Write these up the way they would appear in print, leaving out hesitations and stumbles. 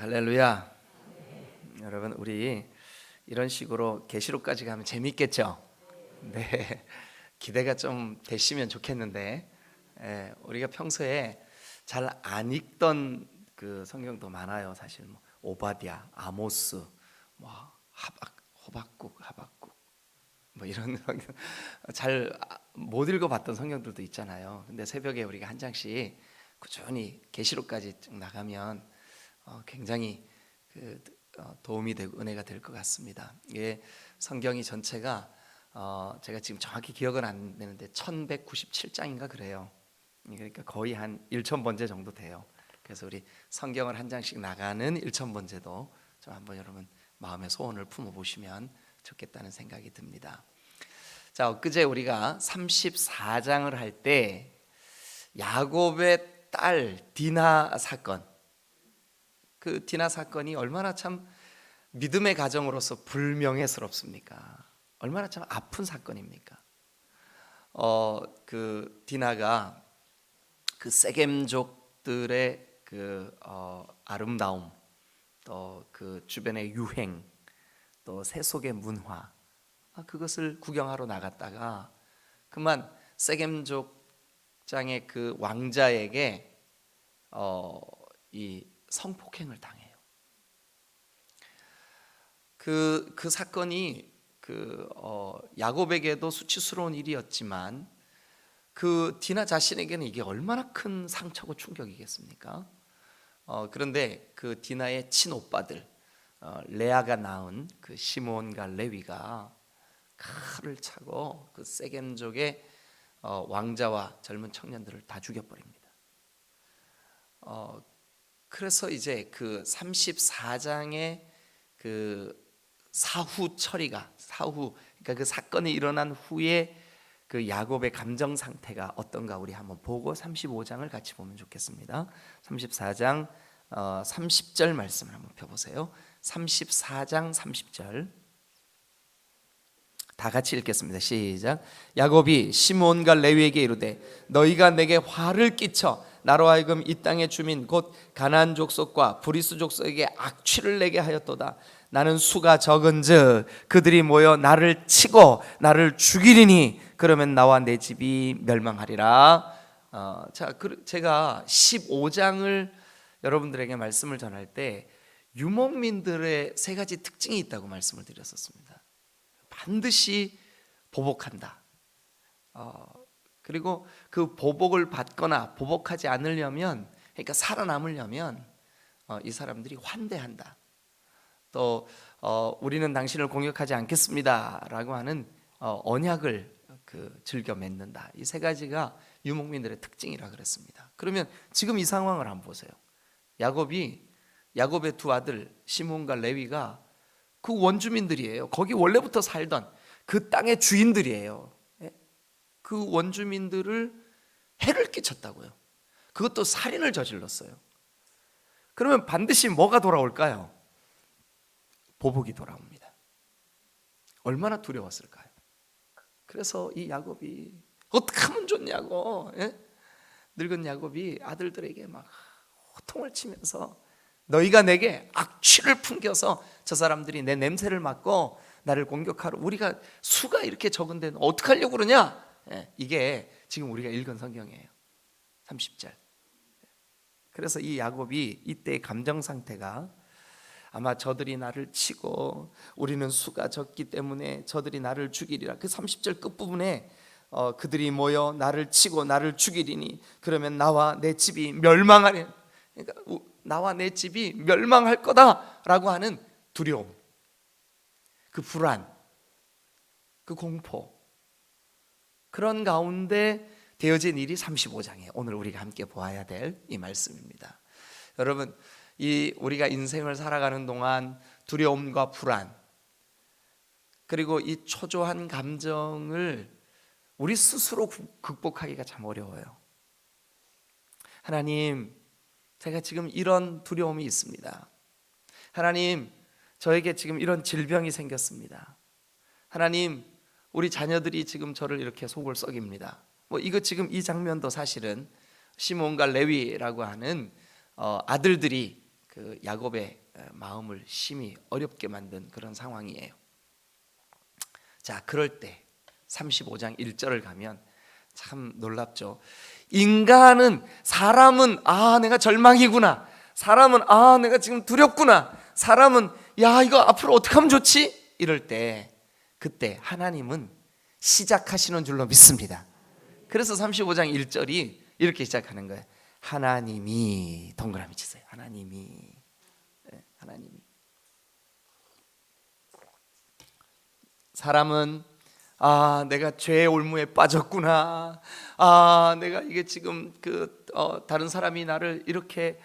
할렐루야. 여러분, 우리 이런 식으로 계시록까지 가면 재밌겠죠? 네, 기대가 좀 되시면 좋겠는데, 우리가 평소에 잘 안 읽던 그 성경도 많아요. 사실 뭐 오바댜, 아모스, 뭐 하박국 뭐 이런 성경 잘 못 읽어봤던 성경들도 있잖아요. 근데 새벽에 우리가 한 장씩 꾸준히 계시록까지 쭉 나가면 굉장히 도움이 되고 은혜가 될 것 같습니다. 이게 성경이 전체가 제가 지금 정확히 기억은 안 되는데 1197장인가 그래요. 그러니까 거의 한 1000번째 정도 돼요. 그래서 우리 성경을 한 장씩 나가는 1000번째도 좀 한번 여러분 마음의 소원을 품어보시면 좋겠다는 생각이 듭니다. 자, 엊그제 우리가 34장을 할 때 야곱의 딸 디나 사건, 그 디나 사건이 얼마나 참 믿음의 가정으로서 불명예스럽습니까? 얼마나 참 아픈 사건입니까? 그 디나가 그 세겜족들의 그 아름다움, 또 그 주변의 유행, 또 세속의 문화, 그것을 구경하러 나갔다가 그만 세겜족장의 그 왕자에게 이 성폭행을 당해요. 그 사건이 야곱에게도 수치스러운 일이었지만 그 디나 자신에게는 이게 얼마나 큰 상처고 충격이겠습니까? 그런데 그 디나의 친오빠들, 레아가 낳은 그 시몬과 레위가 칼을 차고 그 세겜족의 왕자와 젊은 청년들을 다 죽여버립니다. 그래서 이제 그 34장의 그 사후 처리가 그러니까 그 사건이 일어난 후에 그 야곱의 감정 상태가 어떤가 우리 한번 보고 35장을 같이 보면 좋겠습니다. 34장 30절 말씀을 한번 펴보세요. 34장 30절 다 같이 읽겠습니다. 시작. 야곱이 시몬과 레위에게 이르되 너희가 내게 화를 끼쳐 나로 하여금 이 땅의 주민 곧 가나안 족속과 브리스 족속에게 악취를 내게 하였도다. 나는 수가 적은즉 그들이 모여 나를 치고 나를 죽이리니 그러면 나와 내 집이 멸망하리라. 제가 15장을 여러분들에게 말씀을 전할 때 유목민들의 세 가지 특징이 있다고 말씀을 드렸었습니다. 반드시 보복한다. 그리고 그 보복을 받거나 보복하지 않으려면, 그러니까 살아남으려면 이 사람들이 환대한다. 또 우리는 당신을 공격하지 않겠습니다라고 하는 언약을 즐겨 맺는다. 이 세 가지가 유목민들의 특징이라 그랬습니다. 그러면 지금 이 상황을 한번 보세요. 야곱의 두 아들 시몬과 레위가 그 원주민들이에요. 거기 원래부터 살던 그 땅의 주인들이에요. 그 원주민들을 해를 끼쳤다고요. 그것도 살인을 저질렀어요. 그러면 반드시 뭐가 돌아올까요? 보복이 돌아옵니다. 얼마나 두려웠을까요? 그래서 이 야곱이 어떻게 하면 좋냐고, 늙은 야곱이 아들들에게 막 호통을 치면서 너희가 내게 악취를 풍겨서 저 사람들이 내 냄새를 맡고 나를 공격하러, 우리가 수가 이렇게 적은데 어떻게 하려고 그러냐? 이게 지금 우리가 읽은 성경이에요. 30절. 그래서 이 야곱이 이때의 감정 상태가 아마 저들이 나를 치고 우리는 수가 적기 때문에 저들이 나를 죽이리라. 그 30절 끝부분에 그들이 모여 나를 치고 나를 죽이리니 그러면 나와 내 집이 멸망하리. 그러니까 나와 내 집이 멸망할 거다라고 하는 두려움, 그 불안, 그 공포, 그런 가운데 되어진 일이 35장이에요. 오늘 우리가 함께 보아야 될 이 말씀입니다. 여러분, 우리가 인생을 살아가는 동안 두려움과 불안, 그리고 이 초조한 감정을 우리 스스로 극복하기가 참 어려워요. 하나님, 제가 지금 이런 두려움이 있습니다. 하나님, 저에게 지금 이런 질병이 생겼습니다. 하나님, 우리 자녀들이 지금 저를 이렇게 속을 썩입니다. 이거 지금 이 장면도 사실은 시몬과 레위라고 하는 아들들이 그 야곱의 마음을 심히 어렵게 만든 그런 상황이에요. 자, 그럴 때 35장 1절을 가면 참 놀랍죠. 사람은 내가 절망이구나. 사람은 내가 지금 두렵구나. 사람은 이거 앞으로 어떻게 하면 좋지? 이럴 때 그때 하나님은 시작하시는 줄로 믿습니다. 그래서 35장 1절이 이렇게 시작하는 거예요. 하나님이, 동그라미 치세요. 하나님이. 사람은 내가 죄의 올무에 빠졌구나. 내가 이게 지금 다른 사람이 나를 이렇게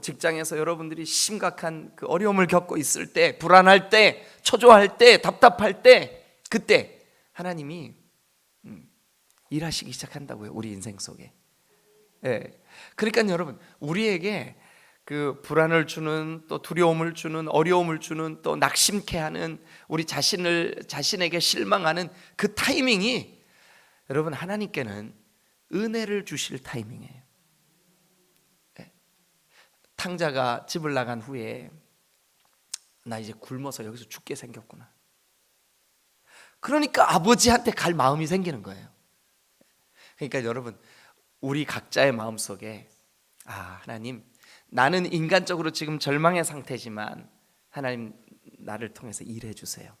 직장에서 여러분들이 심각한 그 어려움을 겪고 있을 때, 불안할 때, 초조할 때, 답답할 때, 그때 하나님이 일하시기 시작한다고요. 우리 인생 속에. 예. 그러니까 여러분, 우리에게 그 불안을 주는, 또 두려움을 주는, 어려움을 주는, 또 낙심케 하는, 우리 자신에게 실망하는 그 타이밍이, 여러분, 하나님께는 은혜를 주실 타이밍이에요. 예. 탕자가 집을 나간 후에 나 이제 굶어서 여기서 죽게 생겼구나. 그러니까 아버지한테 갈 마음이 생기는 거예요. 그러니까 여러분, 우리 각자의 마음속에 하나님, 나는 인간적으로 지금 절망의 상태지만 하나님 나를 통해서 일해 주세요.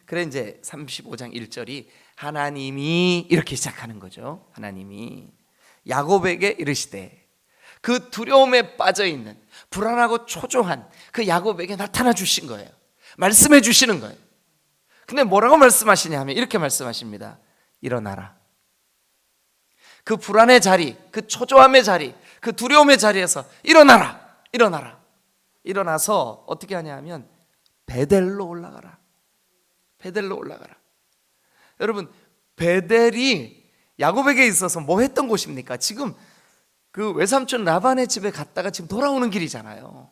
그래 이제 35장 1절이 하나님이 이렇게 시작하는 거죠. 하나님이 야곱에게 이르시되, 그 두려움에 빠져 있는 불안하고 초조한 그 야곱에게 나타나 주신 거예요. 말씀해 주시는 거예요. 근데 뭐라고 말씀하시냐 하면 이렇게 말씀하십니다. 일어나라. 그 불안의 자리, 그 초조함의 자리, 그 두려움의 자리에서 일어나라. 일어나서 어떻게 하냐 하면 베델로 올라가라. 여러분, 베델이 야곱에게 있어서 뭐 했던 곳입니까? 지금 그 외삼촌 라반의 집에 갔다가 지금 돌아오는 길이잖아요.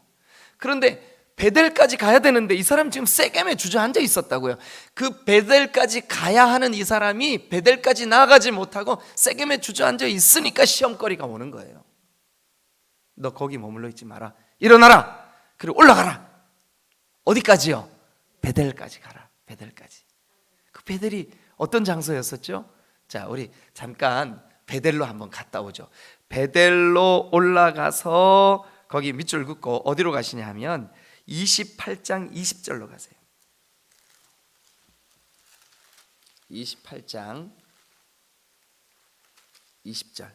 그런데 베델까지 가야 되는데 이 사람 지금 세겜에 주저앉아 있었다고요. 그 베델까지 가야 하는 이 사람이 베델까지 나아가지 못하고 세겜에 주저앉아 있으니까 시험거리가 오는 거예요. 너 거기 머물러 있지 마라. 일어나라. 그리고 올라가라. 어디까지요? 베델까지 가라. 베델까지. 그 베델이 어떤 장소였었죠? 자, 우리 잠깐 베델로 한번 갔다 오죠. 베델로 올라가서 거기 밑줄 긋고 어디로 가시냐 하면 28장 20절로 가세요. 28장 20절.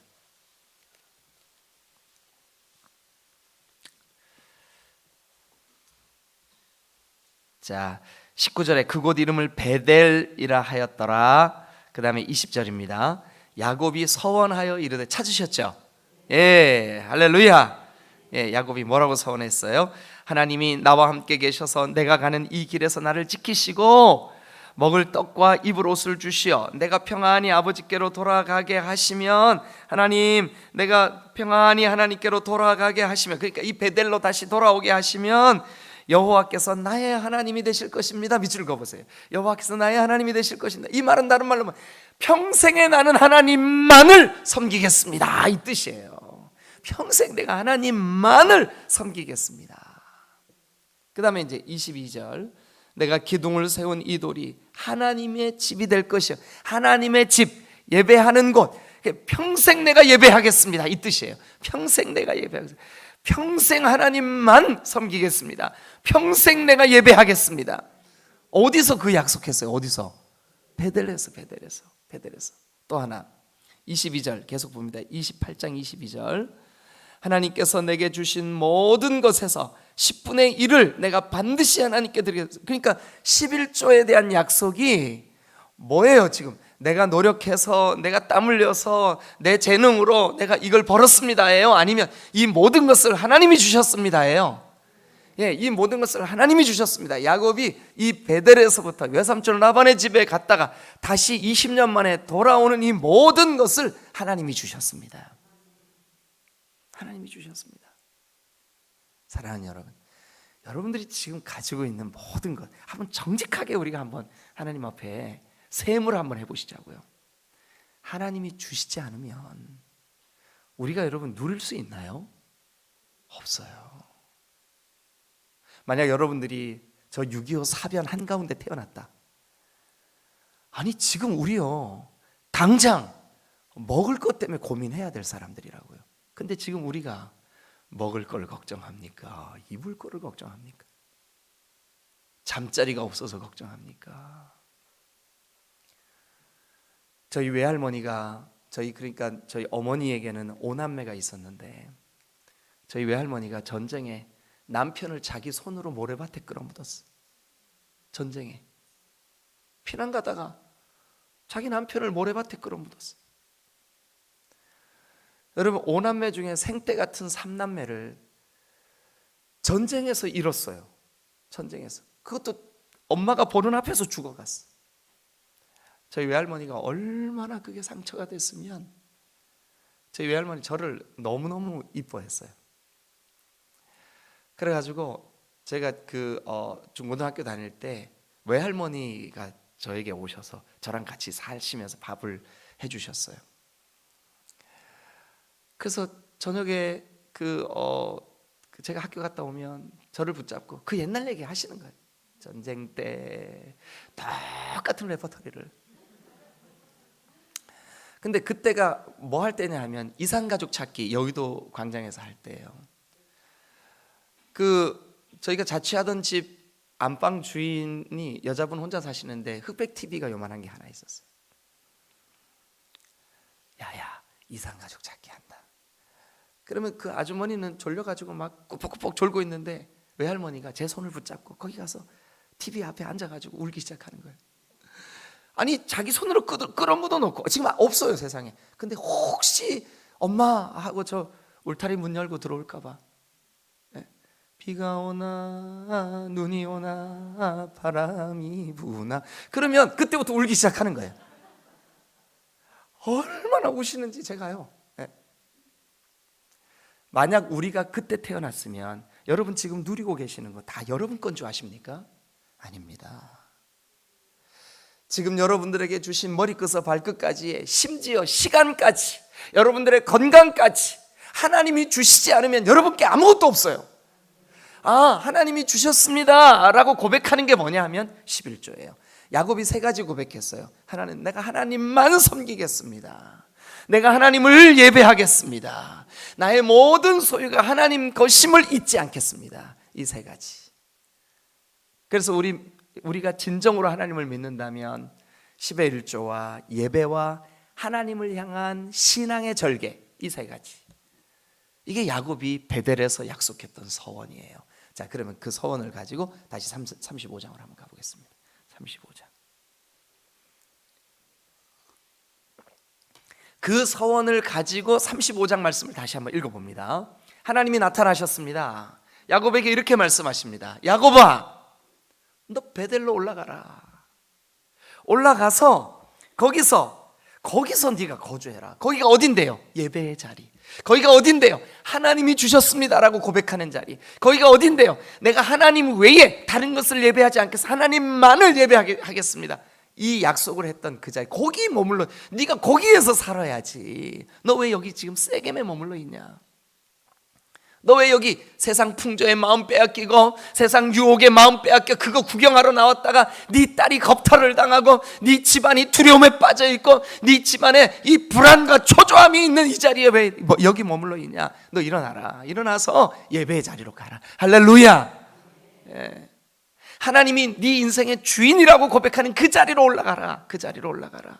자, 19절에 그곳 이름을 베델이라 하였더라. 그 다음에 20절입니다. 야곱이 서원하여 이르되, 찾으셨죠? 예, 할렐루야. 예, 야곱이 뭐라고 서원했어요? 하나님이 나와 함께 계셔서 내가 가는 이 길에서 나를 지키시고 먹을 떡과 입을 옷을 주시어 내가 평안히 아버지께로 돌아가게 하시면, 하나님, 내가 평안히 하나님께로 돌아가게 하시면, 그러니까 이 베델로 다시 돌아오게 하시면 여호와께서 나의 하나님이 되실 것입니다. 밑줄 그어보세요. 여호와께서 나의 하나님이 되실 것입니다. 이 말은 다른 말로 평생에 나는 하나님만을 섬기겠습니다, 이 뜻이에요. 평생 내가 하나님만을 섬기겠습니다. 그 다음에 이제 22절, 내가 기둥을 세운 이 돌이 하나님의 집이 될 것이요, 하나님의 집, 예배하는 곳, 평생 내가 예배하겠습니다, 이 뜻이에요. 평생 내가 예배하겠습니다. 평생 하나님만 섬기겠습니다. 평생 내가 예배하겠습니다. 어디서 그 약속했어요? 어디서? 베델에서. 또 하나 22절 계속 봅니다. 28장 22절, 하나님께서 내게 주신 모든 것에서 10분의 1을 내가 반드시 하나님께 드리겠습니다. 그러니까 11조에 대한 약속이 뭐예요? 지금 내가 노력해서, 내가 땀 흘려서, 내 재능으로 내가 이걸 벌었습니다예요? 아니면 이 모든 것을 하나님이 주셨습니다예요? 예, 이 모든 것을 하나님이 주셨습니다. 야곱이 이 베델에서부터 외삼촌 라반의 집에 갔다가 다시 20년 만에 돌아오는 이 모든 것을 하나님이 주셨습니다. 하나님이 주셨습니다. 사랑하는 여러분, 여러분들이 지금 가지고 있는 모든 것 한번 정직하게 우리가 한번 하나님 앞에 세무를 한번 해보시자고요. 하나님이 주시지 않으면 우리가 여러분 누릴 수 있나요? 없어요. 만약 여러분들이 저 6.25 사변 한가운데 태어났다. 아니 지금 우리요 당장 먹을 것 때문에 고민해야 될 사람들이라고요. 근데 지금 우리가 먹을 걸 걱정합니까? 입을 거를 걱정합니까? 잠자리가 없어서 걱정합니까? 저희 외할머니가 저희 어머니에게는 5남매가 있었는데 저희 외할머니가 전쟁에 남편을 자기 손으로 모래밭에 끌어묻었어. 전쟁에 피난 가다가 자기 남편을 모래밭에 끌어묻었어. 여러분 5남매 중에 생떼 같은 3남매를 전쟁에서 잃었어요. 전쟁에서. 그것도 엄마가 보는 앞에서 죽어갔어. 저희 외할머니가 얼마나 그게 상처가 됐으면 저희 외할머니 저를 너무너무 이뻐했어요. 그래가지고 제가 중고등학교 다닐 때 외할머니가 저에게 오셔서 저랑 같이 사시면서 밥을 해주셨어요. 그래서 저녁에 제가 학교 갔다 오면 저를 붙잡고 그 옛날 얘기 하시는 거예요. 전쟁 때 똑같은 레퍼토리를. 근데 그때가 뭐 할 때냐 하면 이산가족 찾기 여의도 광장에서 할 때예요. 저희가 자취하던 집 안방 주인이 여자분 혼자 사시는데 흑백 TV가 요만한 게 하나 있었어요. 야야 이산가족 찾기 한다. 그러면 그 아주머니는 졸려가지고 막 꾸벅꾸벅 졸고 있는데 외할머니가 제 손을 붙잡고 거기 가서 TV 앞에 앉아가지고 울기 시작하는 거예요. 아니 자기 손으로 끌어묻어 놓고 지금 없어요 세상에. 근데 혹시 엄마 하고 저 울타리 문 열고 들어올까 봐. 비가 오나 눈이 오나 바람이 부나 그러면 그때부터 울기 시작하는 거예요. 얼마나 우시는지 제가요. 만약 우리가 그때 태어났으면 여러분 지금 누리고 계시는 거 다 여러분 건 줄 아십니까? 아닙니다. 지금 여러분들에게 주신 머리끝에서 발끝까지의 심지어 시간까지 여러분들의 건강까지 하나님이 주시지 않으면 여러분께 아무것도 없어요. 하나님이 주셨습니다 라고 고백하는 게 뭐냐 하면 11조예요. 야곱이 3가지 고백했어요. 하나는 내가 하나님만 섬기겠습니다. 내가 하나님을 예배하겠습니다. 나의 모든 소유가 하나님 것임을 잊지 않겠습니다. 이 3가지. 그래서 우리가 진정으로 하나님을 믿는다면 10의 1조와 예배와 하나님을 향한 신앙의 절개 이 3가지. 이게 야곱이 베델에서 약속했던 서원이에요. 자, 그러면 그 서원을 가지고 다시 35장으로 한번 가보겠습니다. 35장. 그 서원을 가지고 35장 말씀을 다시 한번 읽어봅니다. 하나님이 나타나셨습니다. 야곱에게 이렇게 말씀하십니다. 야곱아, 너 베델로 올라가라. 올라가서 거기서 네가 거주해라. 거기가 어딘데요? 예배의 자리. 거기가 어딘데요? 하나님이 주셨습니다라고 고백하는 자리. 거기가 어딘데요? 내가 하나님 외에 다른 것을 예배하지 않겠어. 하나님만을 예배하겠습니다. 이 약속을 했던 그 자리, 거기 머물러. 네가 거기에서 살아야지. 너 왜 여기 지금 세겜에 머물러 있냐? 너 왜 여기 세상 풍조의 마음 빼앗기고 세상 유혹의 마음 빼앗겨 그거 구경하러 나왔다가 네 딸이 겁탈을 당하고 네 집안이 두려움에 빠져있고 네 집안에 이 불안과 초조함이 있는 이 자리에 왜 여기 머물러 있냐? 너 일어나라. 일어나서 예배의 자리로 가라. 할렐루야. 하나님이 네 인생의 주인이라고 고백하는 그 자리로 올라가라. 그 자리로 올라가라.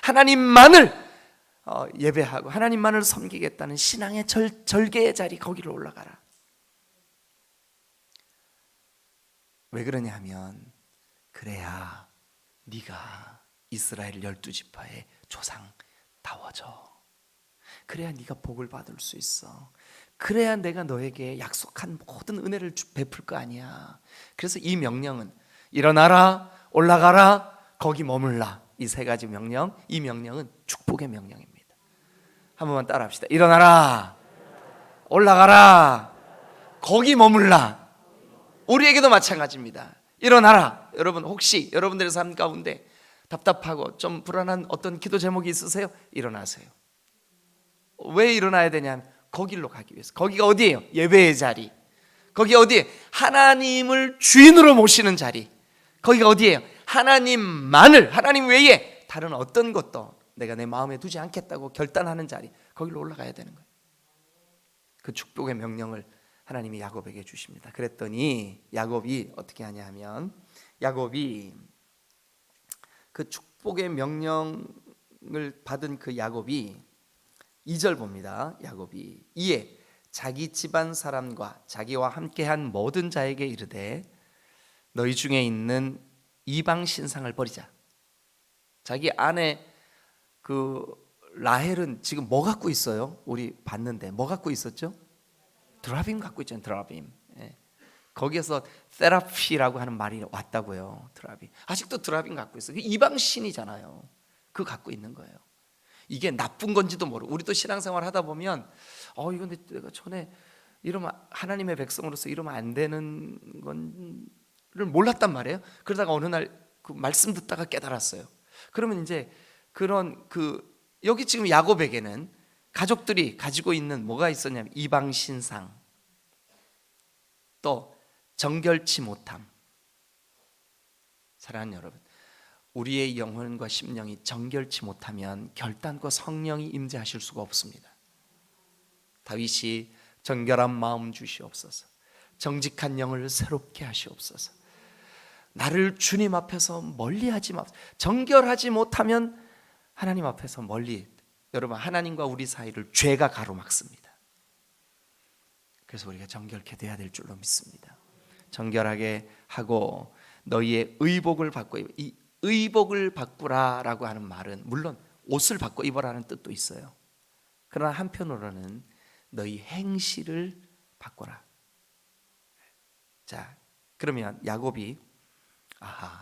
하나님만을 예배하고 하나님만을 섬기겠다는 신앙의 절개의 자리, 거기로 올라가라. 왜 그러냐 하면 그래야 네가 이스라엘 12지파의 조상다워져. 그래야 네가 복을 받을 수 있어. 그래야 내가 너에게 약속한 모든 은혜를 베풀 거 아니야. 그래서 이 명령은 일어나라, 올라가라, 거기 머물라. 이 3가지 명령, 이 명령은 축복의 명령입니다. 한 번만 따라 합시다. 일어나라, 올라가라, 거기 머물라. 우리에게도 마찬가지입니다. 일어나라. 여러분 혹시 여러분들의 삶 가운데 답답하고 좀 불안한 어떤 기도 제목이 있으세요? 일어나세요. 왜 일어나야 되냐면 거길로 가기 위해서. 거기가 어디예요? 예배의 자리. 거기 어디에? 하나님을 주인으로 모시는 자리. 거기가 어디예요? 하나님 외에 다른 어떤 것도 내가 내 마음에 두지 않겠다고 결단하는 자리. 거기로 올라가야 되는 거예요. 그 축복의 명령을 하나님이 야곱에게 주십니다. 그랬더니 야곱이 어떻게 하냐 하면, 야곱이 그 축복의 명령을 받은 그 야곱이 2절 봅니다. 야곱이 이에 자기 집안 사람과 자기와 함께한 모든 자에게 이르되 너희 중에 있는 이방 신상을 버리자. 자기 아내 그 라헬은 지금 뭐 갖고 있어요? 우리 봤는데 뭐 갖고 있었죠? 드라빔 갖고 있잖아요. 드라빔. 거기에서 테라피라고 하는 말이 왔다고요. 드라빔. 아직도 드라빔 갖고 있어요. 이방 신이잖아요. 그거 갖고 있는 거예요. 이게 나쁜 건지도 모르고, 우리도 신앙생활 하다 보면 이건 내가 전에 이러면 하나님의 백성으로서 이러면 안 되는 건를 몰랐단 말이에요. 그러다가 어느 날 그 말씀 듣다가 깨달았어요. 그러면 이제 그런 여기 지금 야곱에게는 가족들이 가지고 있는 뭐가 있었냐면 이방 신상, 또 정결치 못함. 사랑하는 여러분, 우리의 영혼과 심령이 정결치 못하면 결단코 성령이 임재하실 수가 없습니다. 다윗이 정결한 마음 주시옵소서, 정직한 영을 새롭게 하시옵소서, 나를 주님 앞에서 멀리하지 마옵소서. 정결하지 못하면 하나님 앞에서 멀리, 여러분 하나님과 우리 사이를 죄가 가로막습니다. 그래서 우리가 정결케 돼야 될 줄로 믿습니다. 정결하게 하고 너희의 의복을 바꿔 입어. 이 의복을 바꾸라라고 하는 말은 물론 옷을 바꿔 입어라는 뜻도 있어요. 그러나 한편으로는 너희 행실을 바꿔라. 자, 그러면 야곱이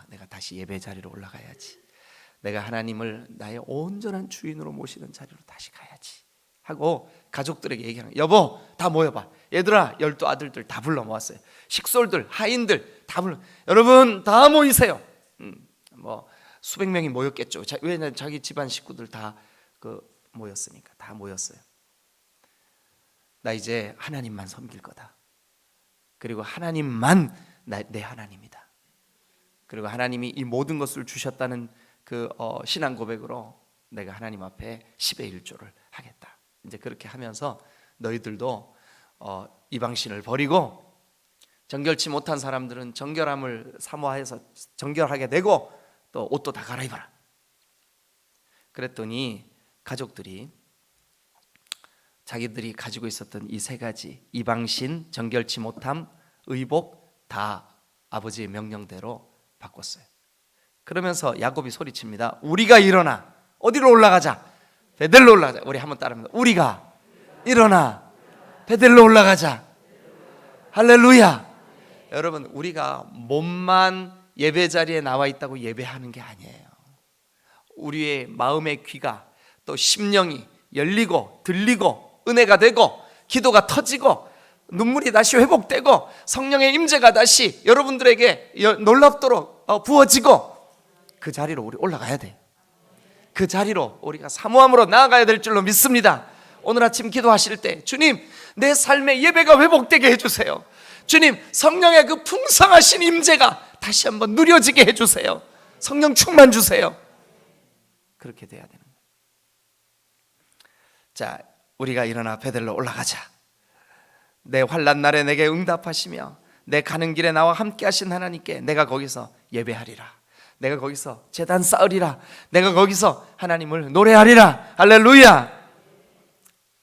내가 다시 예배 자리로 올라가야지, 내가 하나님을 나의 온전한 주인으로 모시는 자리로 다시 가야지 하고 가족들에게 얘기하는 거예요. 여보, 다 모여봐. 얘들아, 12 아들들 다 불러 모았어요. 식솔들, 하인들 다 불러. 여러분 다 모이세요. 뭐 수백 명이 모였겠죠. 왜냐면 자기 집안 식구들 다 모였으니까 다 모였어요. 나 이제 하나님만 섬길 거다. 그리고 하나님만 내 하나님이다. 그리고 하나님이 이 모든 것을 주셨다는 신앙 고백으로 내가 하나님 앞에 10의 1조를 하겠다. 이제 그렇게 하면서 너희들도 이방신을 버리고 정결치 못한 사람들은 정결함을 사모해서 정결하게 되고 또 옷도 다 갈아입어라. 그랬더니 가족들이 자기들이 가지고 있었던 이 3가지, 이방신, 정결치 못함, 의복, 다 아버지의 명령대로 바꿨어요. 그러면서 야곱이 소리칩니다. 우리가 일어나 어디로 올라가자? 베델로 올라가자. 우리 한번 따라합니다. 우리가 일어나 베델로 올라가자. 할렐루야. 여러분, 우리가 몸만 예배 자리에 나와 있다고 예배하는 게 아니에요. 우리의 마음의 귀가 또 심령이 열리고 들리고 은혜가 되고 기도가 터지고 눈물이 다시 회복되고 성령의 임재가 다시 여러분들에게 놀랍도록 부어지고, 그 자리로 우리 올라가야 돼요. 그 자리로 우리가 사모함으로 나아가야 될 줄로 믿습니다. 오늘 아침 기도하실 때 주님, 내 삶의 예배가 회복되게 해주세요. 주님, 성령의 그 풍성하신 임재가 다시 한번 누려지게 해주세요. 성령 충만 주세요. 그렇게 돼야 되는 거예요. 자, 우리가 일어나 베델로 올라가자. 내 환난 날에 내게 응답하시며 내 가는 길에 나와 함께 하신 하나님께 내가 거기서 예배하리라. 내가 거기서 제단 쌓으리라. 내가 거기서 하나님을 노래하리라. 할렐루야.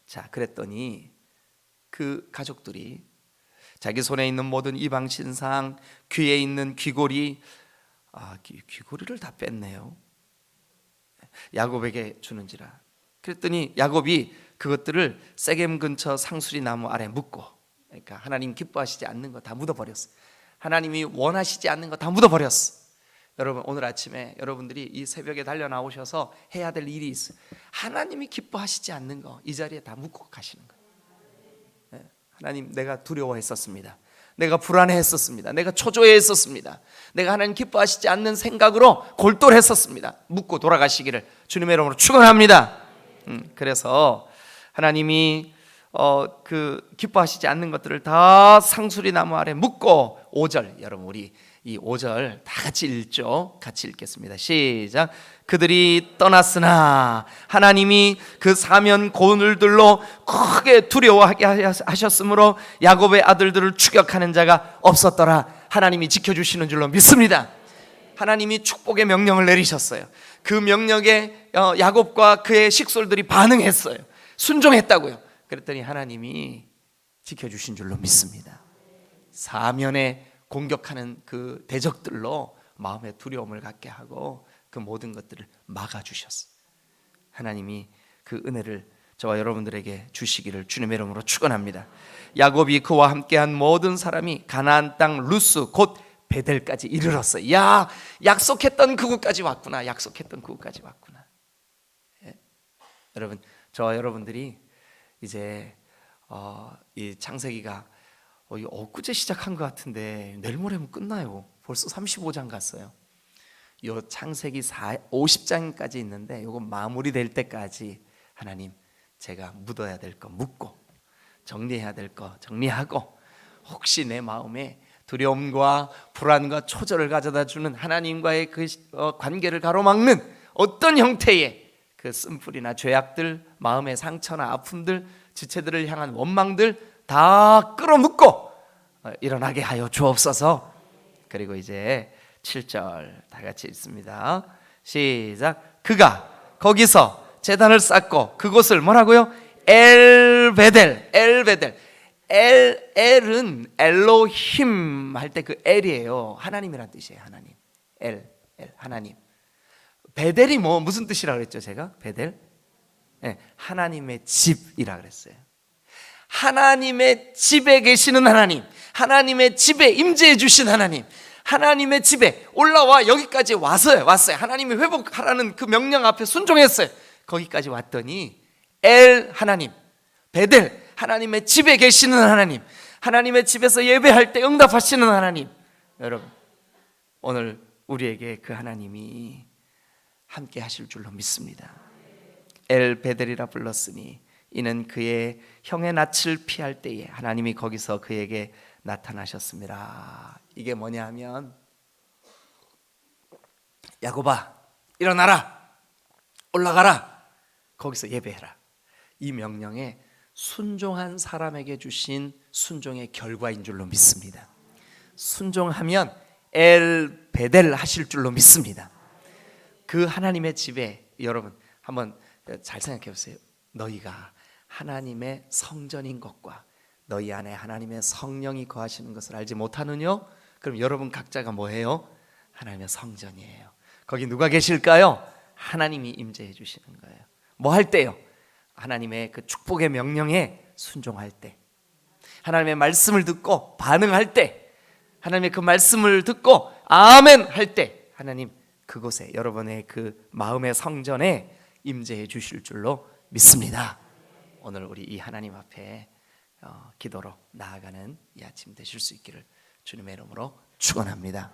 자, 그랬더니 그 가족들이 자기 손에 있는 모든 이방 신상, 귀에 있는 귀고리, 귀고리를 다 뺐네요. 야곱에게 주는지라. 그랬더니 야곱이 그것들을 세겜 근처 상수리 나무 아래 묻고, 그러니까 하나님 기뻐하시지 않는 거 다 묻어버렸어. 하나님이 원하시지 않는 거 다 묻어버렸어. 여러분, 오늘 아침에 여러분들이 이 새벽에 달려 나오셔서 해야 될 일이 있어요. 하나님이 기뻐하시지 않는 거 이 자리에 다 묻고 가시는 거예요. 하나님, 내가 두려워했었습니다. 내가 불안해했었습니다. 내가 초조해했었습니다. 내가 하나님 기뻐하시지 않는 생각으로 골똘했었습니다. 묻고 돌아가시기를 주님의 이름으로 축원합니다. 그래서 하나님이 그 기뻐하시지 않는 것들을 다 상수리 나무 아래 묻고 5절 여러분 우리 이 5절 다 같이 읽죠. 같이 읽겠습니다. 시작. 그들이 떠났으나 하나님이 그 사면 고늘들로 크게 두려워하게 하셨으므로 야곱의 아들들을 추격하는 자가 없었더라. 하나님이 지켜주시는 줄로 믿습니다. 하나님이 축복의 명령을 내리셨어요. 그 명령에 야곱과 그의 식솔들이 반응했어요. 순종했다고요. 그랬더니 하나님이 지켜주신 줄로 믿습니다. 사면에 공격하는 그 대적들로 마음의 두려움을 갖게 하고 그 모든 것들을 막아주셨어요. 하나님이 그 은혜를 저와 여러분들에게 주시기를 주님의 이름으로 축원합니다. 야곱이 그와 함께한 모든 사람이 가나안 땅 루스 곧 베델까지 이르렀어요. 야, 약속했던 그곳까지 왔구나. 약속했던 그곳까지 왔구나. 예? 여러분, 저와 여러분들이 이제 이 창세기가 엊그제 시작한 것 같은데 내일 모레면 끝나요. 벌써 35장 갔어요. 요 창세기 50장까지 있는데 요거 마무리될 때까지 하나님 제가 묻어야 될 거 묻고 정리해야 될 거 정리하고 혹시 내 마음에 두려움과 불안과 초절을 가져다 주는 하나님과의 그 관계를 가로막는 어떤 형태의 그 쓴뿌리나 죄악들, 마음의 상처나 아픔들, 지체들을 향한 원망들 다 끌어묻고 일어나게 하여 주옵소서. 그리고 이제 7절 다 같이 읽습니다. 시작. 그가 거기서 제단을 쌓고 그곳을 뭐라고요? 엘베델. 엘은 엘로힘 할 때 그 엘이에요. 하나님이란 뜻이에요. 하나님. 하나님. 베델이 무슨 뜻이라 그랬죠? 제가 베델? 네, 하나님의 집이라 그랬어요. 하나님의 집에 계시는 하나님, 하나님의 집에 임재해 주신 하나님, 하나님의 집에 올라와 여기까지 왔어요. 하나님이 회복하라는 그 명령 앞에 순종했어요. 거기까지 왔더니 하나님, 베델, 하나님의 집에 계시는 하나님, 하나님의 집에서 예배할 때 응답하시는 하나님. 여러분, 오늘 우리에게 그 하나님이 함께 하실 줄로 믿습니다. 베델이라 불렀으니 이는 그의 형의 낯을 피할 때에 하나님이 거기서 그에게 나타나셨습니다. 이게 뭐냐 하면 야곱아 일어나라, 올라가라, 거기서 예배해라. 이 명령에 순종한 사람에게 주신 순종의 결과인 줄로 믿습니다. 순종하면 베델 하실 줄로 믿습니다. 그 하나님의 집에 여러분 한번 잘 생각해 보세요. 너희가 하나님의 성전인 것과 너희 안에 하나님의 성령이 거하시는 것을 알지 못하느뇨? 그럼 여러분 각자가 뭐예요? 하나님의 성전이에요. 거기 누가 계실까요? 하나님이 임재해 주시는 거예요. 뭐 할 때요? 하나님의 그 축복의 명령에 순종할 때, 하나님의 말씀을 듣고 반응할 때, 하나님의 그 말씀을 듣고 아멘 할 때 하나님 그곳에 여러분의 그 마음의 성전에 임재해 주실 줄로 믿습니다. 오늘 우리 이 하나님 앞에 기도로 나아가는 이 아침 되실 수 있기를 주님의 이름으로 축원합니다.